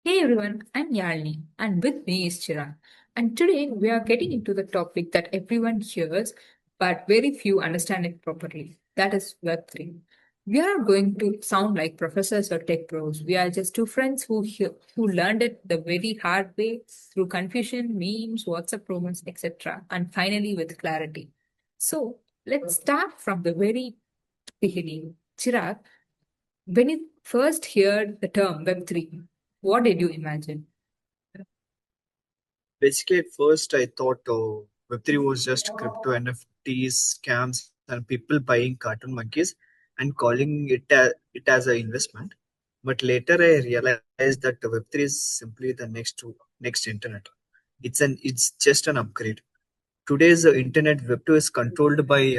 Hey everyone, I'm Yalini and with me is Chirag. And today we are getting into the topic that everyone hears but very few understand it properly. That is Web3. We are going to sound like professors or tech pros. We are just two friends who learned it the very hard way through confusion, memes, WhatsApp rumors, etc. and finally with clarity. So let's start from the very beginning. Chirag, when you first heard the term Web3, what did you imagine? Basically, at first I thought Web3 was just crypto NFTs, scams, and people buying cartoon monkeys and calling it as an investment. But later I realized that the Web3 is simply the next internet. It's just an upgrade. Today's internet Web2 is controlled by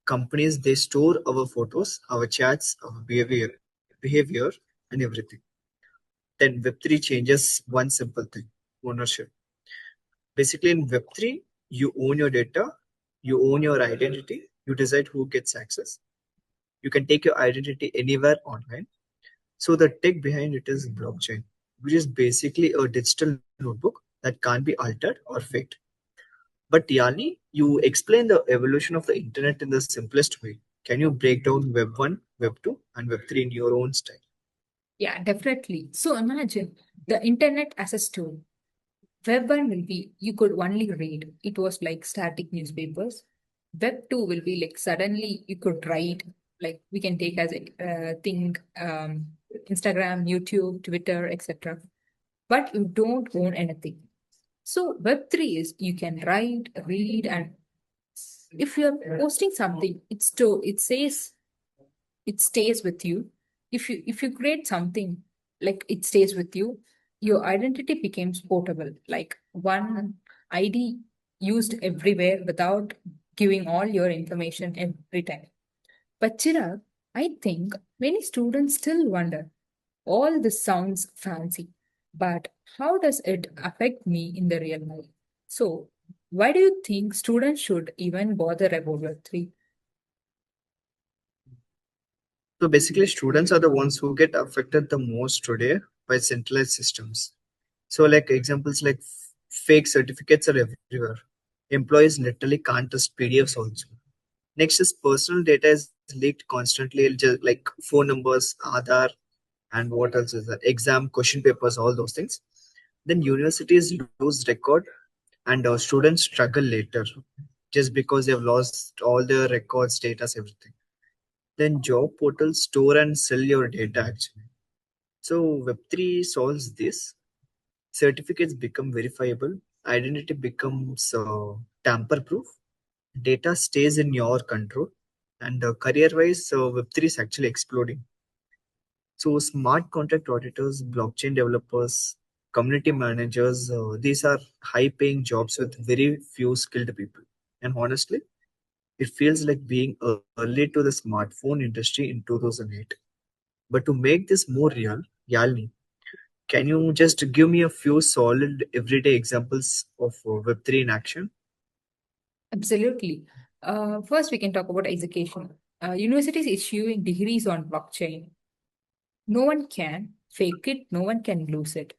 companies. They store our photos, our chats, our behavior, and everything. Then Web3 changes one simple thing: ownership. Basically, in Web3, you own your data, you own your identity, you decide who gets access. You can take your identity anywhere online. So the tech behind it is blockchain, which is basically a digital notebook that can't be altered or faked. But Yani, you explain the evolution of the internet in the simplest way. Can you break down Web1, Web2, and Web3 in your own style? Yeah, definitely. So imagine the internet as a store. Web 1 will be you could only read. It was like static newspapers. Web 2 will be like suddenly you could write, like we can take as a thing Instagram, YouTube, Twitter, etc. But you don't own anything. So Web 3 is you can write, read, and if you're posting something, it stays with you. If you create something, like it stays with you, your identity becomes portable, like one ID used everywhere without giving all your information every time. But Chirag, I think many students still wonder, all this sounds fancy, but how does it affect me in the real life? So why do you think students should even bother about Web3? So basically, students are the ones who get affected the most today by centralized systems. So, like examples like fake certificates are everywhere. Employees literally can't trust PDFs also. Next is personal data is leaked constantly, just like phone numbers, Aadhaar, and what else is that? Exam question papers, all those things. Then universities lose record, and students struggle later just because they've lost all their records, data, everything. Then job portals store and sell your data actually. So Web3 solves this. Certificates become verifiable, identity becomes tamper proof, data stays in your control, and career wise, Web3 is actually exploding. So, smart contract auditors, blockchain developers, community managers, these are high paying jobs with very few skilled people. And honestly, it feels like being early to the smartphone industry in 2008. But to make this more real, Yalni, can you just give me a few solid everyday examples of Web3 in action? Absolutely. First, we can talk about education. Universities issuing degrees on blockchain. No one can fake it, no one can lose it.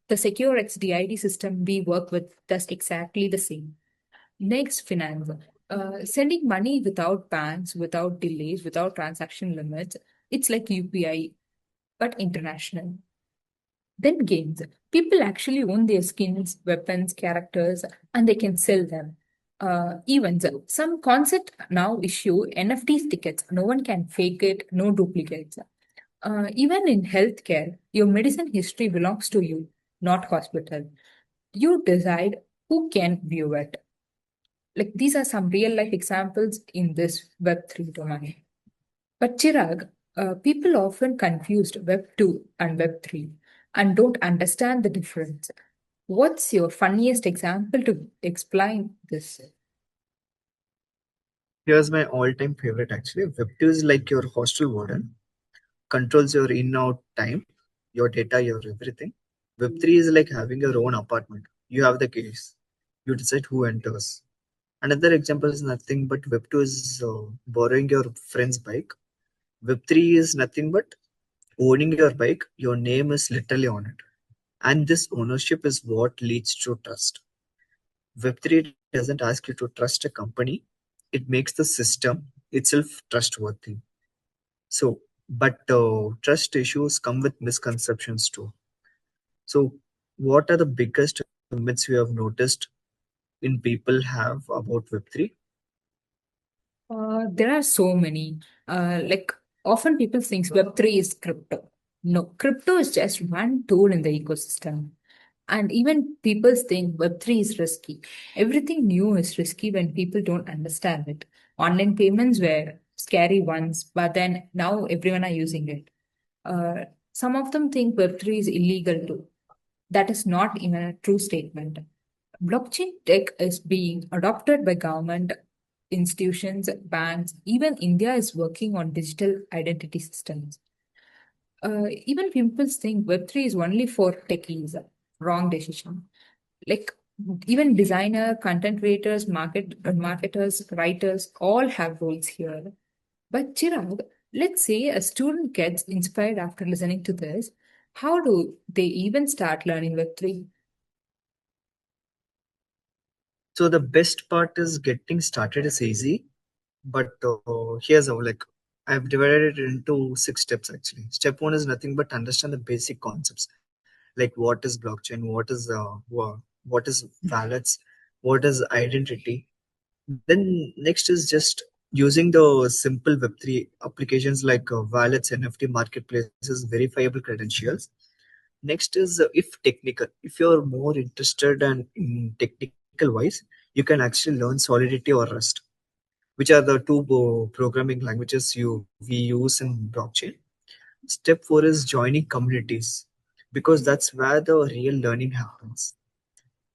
The secure XDID system we work with does exactly the same. Next, finance. Sending money without banks, without delays, without transaction limits. It's like UPI, but international. Then games. People actually own their skins, weapons, characters, and they can sell them. Events. Some concert now issue NFT tickets. No one can fake it, no duplicates. Even in healthcare, your medicine history belongs to you, not hospital. You decide who can view it. Like these are some real life examples in this Web3 domain. But Chirag, people often confused Web 2 and Web 3 and don't understand the difference. What's your funniest example to explain this? Here's my all time favorite actually. Web2 is like your hostel warden, controls your in out time, your data, your everything. Web3 is like having your own apartment. You have the keys, you decide who enters. Another example is nothing but Web2 is borrowing your friend's bike. Web3 is nothing but owning your bike, your name is literally on it. And this ownership is what leads to trust. Web3 doesn't ask you to trust a company, it makes the system itself trustworthy. So, but trust issues come with misconceptions too. So, what are the biggest myths you have noticed in people have about Web3? There are so many. Like often people think Web3 is crypto. No, crypto is just one tool in the ecosystem. And even people think Web3 is risky. Everything new is risky when people don't understand it. Online payments were scary once, but then now everyone are using it. Some of them think Web3 is illegal too. That is not even a true statement. Blockchain tech is being adopted by government, institutions, banks. Even India is working on digital identity systems. Even people think Web3 is only for techies. Wrong decision. Like even designer, content creators, marketers, writers all have roles here. But Chirag, let's say a student gets inspired after listening to this. How do they even start learning Web3? So, the best part is getting started is easy, but here's how like I've divided it into 6 steps actually. Step one is nothing but understand the basic concepts like what is blockchain, what is wallets, what is identity. Then next is just using the simple Web3 applications like wallets, NFT marketplaces, verifiable credentials. Next is if technical. If you're more interested and in technical wise, you can actually learn Solidity or Rust, which are the two programming languages we use in blockchain. Step four is joining communities because that's where the real learning happens.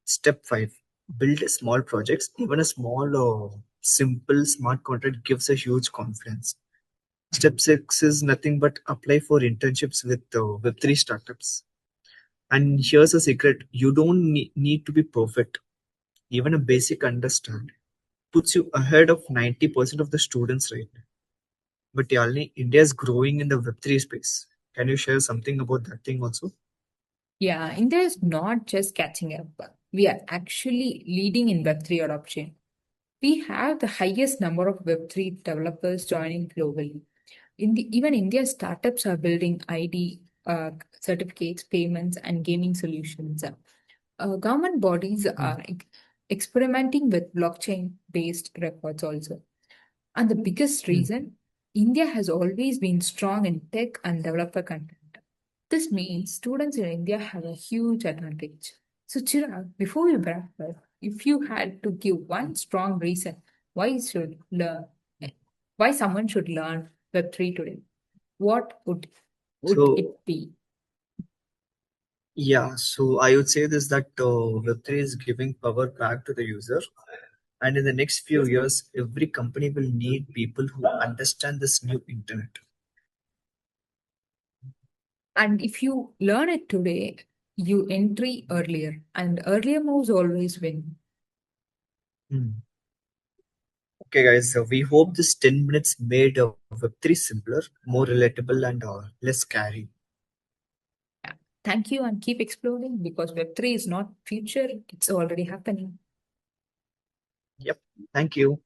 Step five, build small projects. Even a small, simple smart contract gives a huge confidence. Step six is nothing but apply for internships with Web3 startups. And here's a secret, you don't need to be perfect. Even a basic understand puts you ahead of 90% of the students right now. But Yalini, India is growing in the Web3 space. Can you share something about that thing also? Yeah, India is not just catching up. We are actually leading in Web3 adoption. We have the highest number of Web3 developers joining globally. Even India startups are building ID certificates, payments, and gaming solutions. Government bodies Hmm. are experimenting with blockchain based records also. And the biggest Hmm. reason India has always been strong in tech and developer content. This means students in India have a huge advantage. So, Chirag, before we wrap up, if you had to give one strong reason why should learn, why someone should learn Web3 today, what would So it be? yeah, so I would say this that Web3 is giving power back to the user. And in the next few years, every company will need people who understand this new internet. And if you learn it today, you entry earlier, and earlier moves always win. Hmm. Okay, guys, so we hope this 10 minutes made Web3 simpler, more relatable, and less scary. Yeah. Thank you and keep exploring because Web3 is not future, it's already happening. Yep. Thank you.